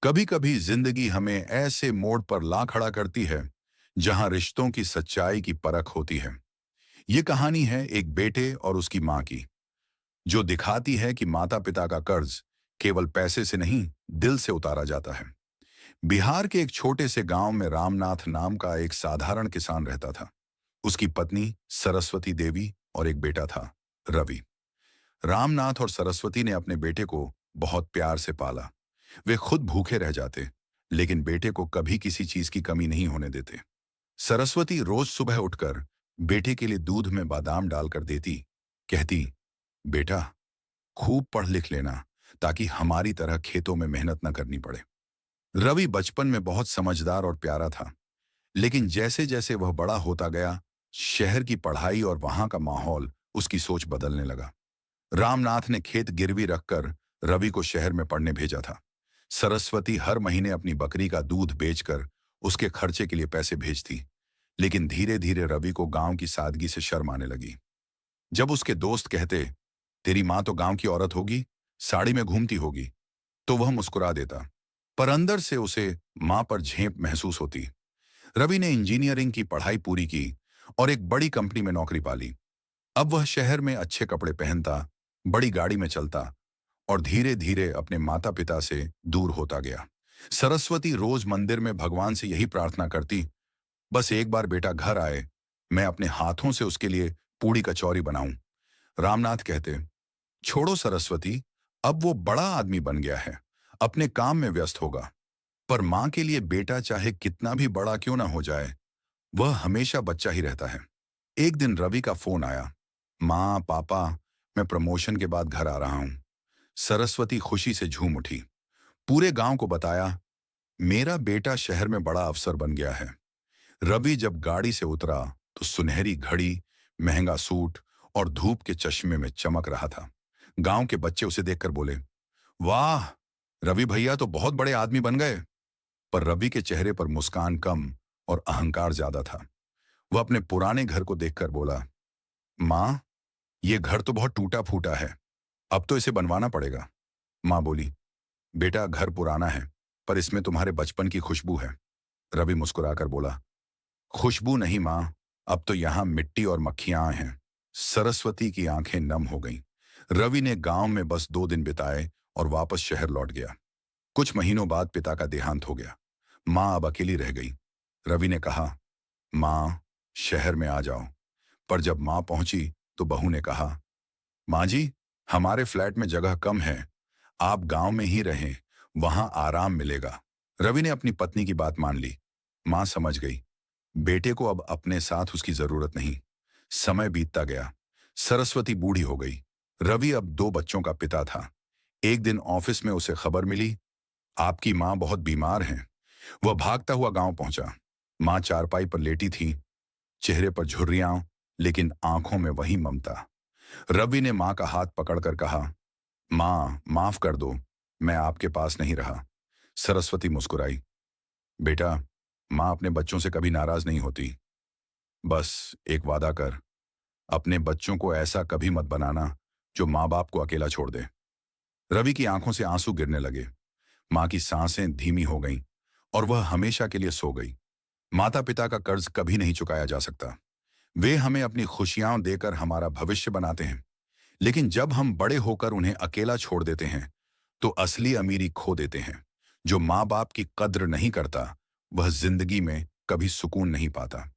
कभी कभी जिंदगी हमें ऐसे मोड़ पर ला खड़ा करती है जहां रिश्तों की सच्चाई की परख होती है। ये कहानी है एक बेटे और उसकी मां की, जो दिखाती है कि माता पिता का कर्ज केवल पैसे से नहीं, दिल से उतारा जाता है। बिहार के एक छोटे से गांव में रामनाथ नाम का एक साधारण किसान रहता था। उसकी पत्नी सरस्वती देवी और एक बेटा था, रवि। रामनाथ और सरस्वती ने अपने बेटे को बहुत प्यार से पाला। वे खुद भूखे रह जाते, लेकिन बेटे को कभी किसी चीज की कमी नहीं होने देते। सरस्वती रोज सुबह उठकर बेटे के लिए दूध में बादाम डालकर देती। कहती, बेटा, खूब पढ़ लिख लेना, ताकि हमारी तरह खेतों में मेहनत न करनी पड़े। रवि बचपन में बहुत समझदार और प्यारा था, लेकिन जैसे जैसे वह बड़ा होता गया, शहर की पढ़ाई और वहां का माहौल उसकी सोच बदलने लगा। रामनाथ ने खेत गिरवी रखकर रवि को शहर में पढ़ने भेजा था। सरस्वती हर महीने अपनी बकरी का दूध बेचकर उसके खर्चे के लिए पैसे भेजती। लेकिन धीरे धीरे रवि को गांव की सादगी से शर्म आने लगी। जब उसके दोस्त कहते, तेरी माँ तो गांव की औरत होगी, साड़ी में घूमती होगी, तो वह मुस्कुरा देता, पर अंदर से उसे माँ पर झेप महसूस होती। रवि ने इंजीनियरिंग की पढ़ाई पूरी की और एक बड़ी कंपनी में नौकरी पा ली। अब वह शहर में अच्छे कपड़े पहनता, बड़ी गाड़ी में चलता और धीरे धीरे अपने माता पिता से दूर होता गया। सरस्वती रोज मंदिर में भगवान से यही प्रार्थना करती, बस एक बार बेटा घर आए, मैं अपने हाथों से उसके लिए पूड़ी कचौरी बनाऊं। रामनाथ कहते, छोड़ो सरस्वती, अब वो बड़ा आदमी बन गया है, अपने काम में व्यस्त होगा। पर मां के लिए बेटा चाहे कितना भी बड़ा क्यों ना हो जाए, वह हमेशा बच्चा ही रहता है। एक दिन रवि का फोन आया, माँ पापा, मैं प्रमोशन के बाद घर आ रहा हूं। सरस्वती खुशी से झूम उठी। पूरे गांव को बताया, मेरा बेटा शहर में बड़ा अफसर बन गया है। रवि जब गाड़ी से उतरा तो सुनहरी घड़ी, महंगा सूट और धूप के चश्मे में चमक रहा था। गांव के बच्चे उसे देखकर बोले, वाह, रवि भैया तो बहुत बड़े आदमी बन गए। पर रवि के चेहरे पर मुस्कान कम और अहंकार ज्यादा था। वह अपने पुराने घर को देखकर बोला, माँ, ये घर तो बहुत टूटा फूटा है, अब तो इसे बनवाना पड़ेगा। माँ बोली, बेटा, घर पुराना है, पर इसमें तुम्हारे बचपन की खुशबू है। रवि मुस्कुराकर बोला, खुशबू नहीं माँ, अब तो यहाँ मिट्टी और मक्खियां हैं। सरस्वती की आंखें नम हो गईं। रवि ने गांव में बस 2 दिन बिताए और वापस शहर लौट गया। कुछ महीनों बाद पिता का देहांत हो गया। माँ अब अकेली रह गई। रवि ने कहा, माँ, शहर में आ जाओ। पर जब माँ पहुंची तो बहू ने कहा, माँ जी, हमारे फ्लैट में जगह कम है, आप गांव में ही रहें, वहां आराम मिलेगा। रवि ने अपनी पत्नी की बात मान ली। मां समझ गई, बेटे को अब अपने साथ उसकी जरूरत नहीं। समय बीतता गया। सरस्वती बूढ़ी हो गई। रवि अब 2 बच्चों का पिता था। एक दिन ऑफिस में उसे खबर मिली, आपकी मां बहुत बीमार हैं। वह भागता हुआ गांव पहुंचा। मां चारपाई पर लेटी थी, चेहरे पर झुर्रियां, लेकिन आंखों में वही ममता। रवि ने मां का हाथ पकड़कर कहा, मां, माफ कर दो, मैं आपके पास नहीं रहा। सरस्वती मुस्कुराई, बेटा, मां अपने बच्चों से कभी नाराज नहीं होती। बस एक वादा कर, अपने बच्चों को ऐसा कभी मत बनाना जो माँ बाप को अकेला छोड़ दे। रवि की आंखों से आंसू गिरने लगे। माँ की सांसें धीमी हो गईं और वह हमेशा के लिए सो गई। माता पिता का कर्ज कभी नहीं चुकाया जा सकता। वे हमें अपनी खुशियां देकर हमारा भविष्य बनाते हैं, लेकिन जब हम बड़े होकर उन्हें अकेला छोड़ देते हैं तो असली अमीरी खो देते हैं। जो माँ बाप की कद्र नहीं करता, वह जिंदगी में कभी सुकून नहीं पाता।